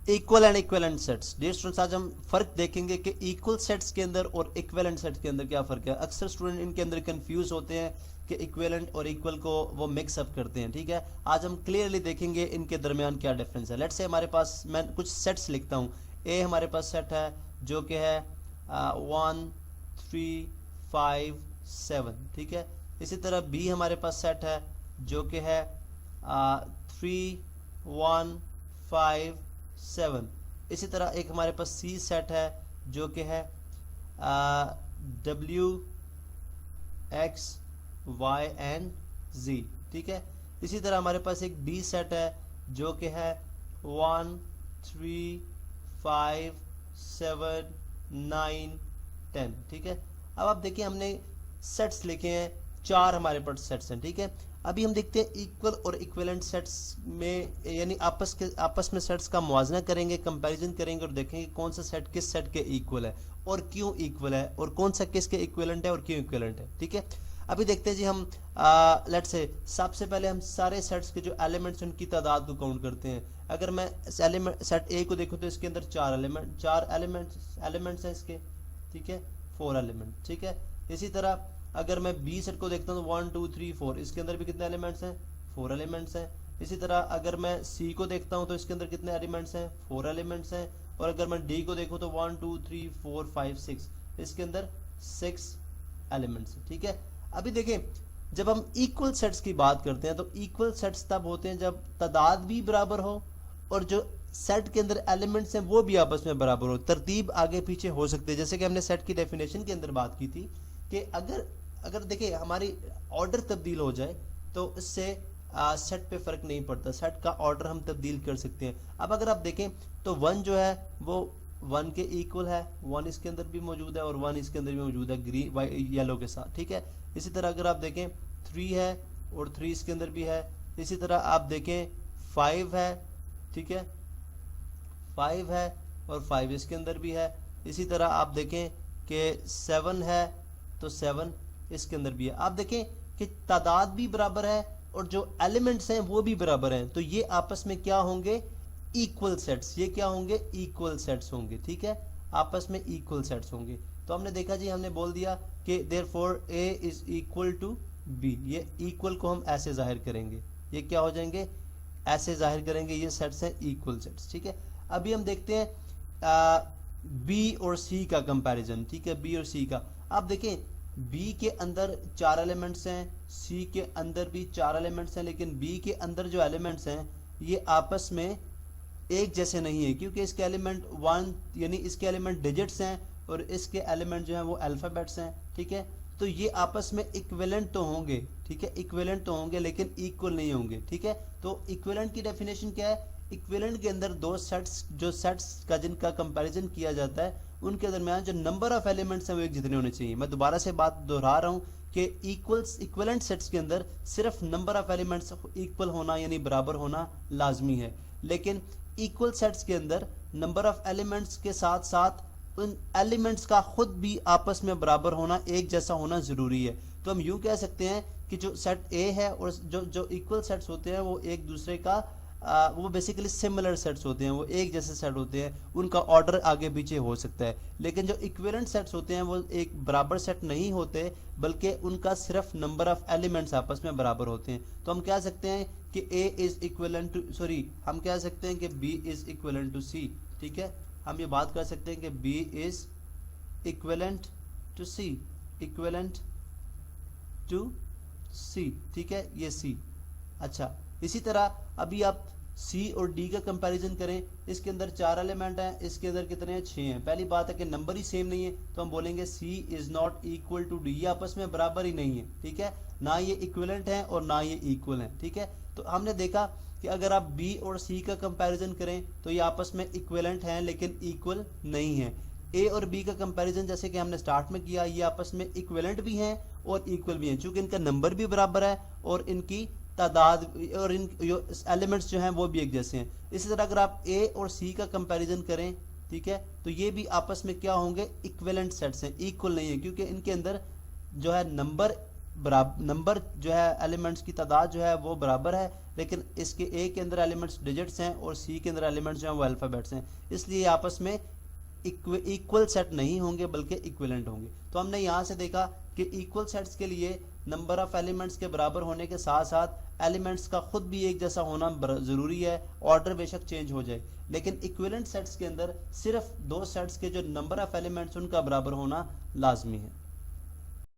Equal and equivalent sets. Dear students, आज हम फर्क देखेंगे कि इक्वल सेट्स के अंदर और इक्विवेलेंट सेट्स के अंदर क्या फर्क है। अक्सर स्टूडेंट इनके अंदर कंफ्यूज होते हैं कि इक्विवेलेंट और इक्वल को वो मिक्स अप करते हैं। ठीक है, आज हम क्लियरली देखेंगे इनके दरमियान क्या डिफरेंस है। लेट्स से हमारे पास, मैं कुछ सेट्स लिखता हूँ। ए हमारे पास सेट है जो कि है 1 3 5 7। ठीक है, इसी तरह बी हमारे पास सेट है जो कि है 3 1 5 7। इसी तरह एक हमारे पास सी सेट है जो कि है W X Y and Z। ठीक है, इसी तरह हमारे पास एक डी सेट है जो कि है 1 3 5 7 9 10। ठीक है, अब आप देखिए हमने सेट्स लिखे हैं, 4 हमारे पास सेट्स हैं। ठीक है, अभी हम देखते हैं इक्वल और इक्विवेलेंट सेट्स में, यानी आपस में सेट्स का मुआवजा करेंगे, कंपैरिजन करेंगे और देखेंगे कौन सा सेट किस सेट के इक्वल है और क्यों इक्वल है, और कौन सा किसके इक्विवेलेंट है और क्यों इक्विवेलेंट है। ठीक है, अभी देखते हैं जी हम लेट्स से सबसे पहले हम सारे सेट्स के जो एलिमेंट्स हैं उनकी तादाद को काउंट करते हैं। अगर मैं सेट ए को देखूँ तो इसके अंदर 4 एलिमेंट्स हैं इसके। ठीक है, 4 एलिमेंट। ठीक है, इसी तरह अगर मैं बी सेट को देखता हूँ तो 1 2 3 4, इसके अंदर भी कितने एलिमेंट्स हैं, 4 एलिमेंट्स हैं। इसी तरह अगर मैं सी को देखता हूँ तो इसके अंदर कितने एलिमेंट्स हैं, 4 एलिमेंट्स हैं। और अगर मैं डी को देखूँ तो 1 2 3 4 5 6, इसके अंदर 6 एलिमेंट्स हैं। ठीक है, अभी देखें जब हम इक्वल सेट्स की बात करते हैं तो इक्वल सेट्स तब होते हैं जब तादाद भी बराबर हो और जो सेट के अंदर एलिमेंट्स हैं वो भी आपस में बराबर हो। तरतीब आगे पीछे हो सकती है, जैसे कि हमने सेट की डेफिनेशन के अंदर बात की थी कि अगर देखिए हमारी ऑर्डर तब्दील हो जाए तो इससे सेट पे फर्क नहीं पड़ता, सेट का ऑर्डर हम तब्दील कर सकते हैं। अब अगर आप देखें तो 1 जो है वो 1 के इक्वल है, 1 इसके अंदर भी मौजूद है और 1 इसके अंदर भी मौजूद है ग्रीन येलो के साथ। ठीक है, इसी तरह अगर आप देखें 3 है और 3 इसके अंदर भी है। इसी तरह आप देखें 5 है। ठीक है, 5 है और 5 इसके अंदर भी है। इसी तरह आप देखें कि 7 है तो 7 इसके अंदर भी है। आप देखें कि तादाद भी बराबर है और जो एलिमेंट्स हैं वो भी बराबर हैं, तो ये आपस में क्या होंगे, इक्वल सेट्स। ये क्या होंगे, इक्वल सेट्स होंगे। ठीक है, आपस में इक्वल सेट्स होंगे। तो हमने देखा जी, हमने बोल दिया कि therefore A is equal to B. ये इक्वल को हम ऐसे जाहिर करेंगे, ये क्या हो जाएंगे, ऐसे जाहिर करेंगे, ये सेट्स हैं इक्वल सेट्स। ठीक है, अभी हम देखते हैं बी और सी का कंपैरिजन। ठीक है, बी और सी का आप देखें, बी के अंदर 4 एलिमेंट्स हैं, सी के अंदर भी 4 एलिमेंट्स हैं, लेकिन बी के अंदर जो एलिमेंट्स हैं ये आपस में एक जैसे नहीं है, क्योंकि इसके एलिमेंट 1 यानी इसके एलिमेंट डिजिट्स हैं और इसके एलिमेंट जो हैं वो अल्फ़ाबेट्स हैं। ठीक है, तो ये आपस में इक्विवेलेंट तो होंगे। ठीक है, इक्विवेलेंट तो होंगे लेकिन इक्वल नहीं होंगे। ठीक है, तो इक्विवेलेंट की डेफिनेशन क्या है, इक्विवेलेंट के अंदर दो सेट्स, जो सेट्स का जिनका कंपैरिजन किया जाता है उनके दरमियान जो नंबर ऑफ एलिमेंट्स हैं वो एक जितने होने चाहिए। मैं दोबारा से बात दोहरा रहा हूँ कि इक्विवेलेंट सेट्स के अंदर सिर्फ नंबर ऑफ एलिमेंट्स इक्वल होना यानी बराबर होना लाजमी है, लेकिन इक्वल सेट्स के अंदर नंबर ऑफ एलिमेंट्स के साथ साथ उन एलिमेंट्स का खुद भी आपस में बराबर होना, एक जैसा होना जरूरी है। तो हम यूं कह सकते हैं कि जो सेट ए है और जो इक्वल सेट्स होते हैं वो एक दूसरे का वो बेसिकली सिमिलर सेट्स होते हैं, वो एक जैसे सेट होते हैं, उनका ऑर्डर आगे पीछे हो सकता है। लेकिन जो इक्विवेलेंट सेट्स होते हैं वो एक बराबर सेट नहीं होते, बल्कि उनका सिर्फ नंबर ऑफ एलिमेंट्स आपस में बराबर होते हैं। तो हम कह सकते हैं कि A is equivalent to, sorry हम कह सकते हैं कि B is equivalent to C. ठीक है, हम ये बात कर सकते हैं कि B is equivalent to C, equivalent to C. ठीक है, ये सी। अच्छा, इसी तरह अभी आप सी और डी का कंपैरिजन करें, इसके अंदर 4 एलिमेंट हैं, इसके अंदर कितने हैं, 6 हैं। पहली बात है कि नंबर ही सेम नहीं है, तो हम बोलेंगे C is not equal to D, ये आपस में बराबर ही नहीं है। ठीक है, ना ये इक्विवेलेंट है और ना ये इक्वल है। ठीक है, तो हमने देखा कि अगर आप बी और सी का कंपैरिजन करें तो ये आपस में इक्विवेलेंट हैं लेकिन इक्वल नहीं है। ए और बी का कंपैरिजन जैसे कि हमने स्टार्ट में किया, ये आपस में इक्विवेलेंट भी हैं और इक्वल भी हैं, चूंकि इनका नंबर भी बराबर है और इनकी तादाद और इन एलिमेंट्स जो हैं वो भी एक जैसे हैं। इसी तरह अगर आप ए और सी का कंपैरिजन करें, ठीक है, तो ये भी आपस में क्या होंगे, इक्विवेलेंट सेट्स हैं, इक्वल नहीं है, क्योंकि इनके अंदर जो है नंबर नंबर जो है एलिमेंट्स की तादाद जो है वो बराबर है, लेकिन इसके ए के अंदर एलिमेंट्स डिजिट्स हैं और सी के अंदर एलिमेंट्स जो हैं वो अल्फ़ाबेट्स हैं, इसलिए आपस में इक्वल सेट नहीं होंगे बल्कि इक्विवेलेंट होंगे। तो हमने यहाँ से देखा कि इक्वल सेट्स के लिए नंबर ऑफ एलिमेंट्स के बराबर होने के साथ साथ एलिमेंट्स का खुद भी एक जैसा होना ज़रूरी है, ऑर्डर बेशक चेंज हो जाए, लेकिन इक्विवेलेंट सेट्स के अंदर सिर्फ दो सेट्स के जो नंबर ऑफ एलिमेंट्स उनका बराबर होना लाजमी है।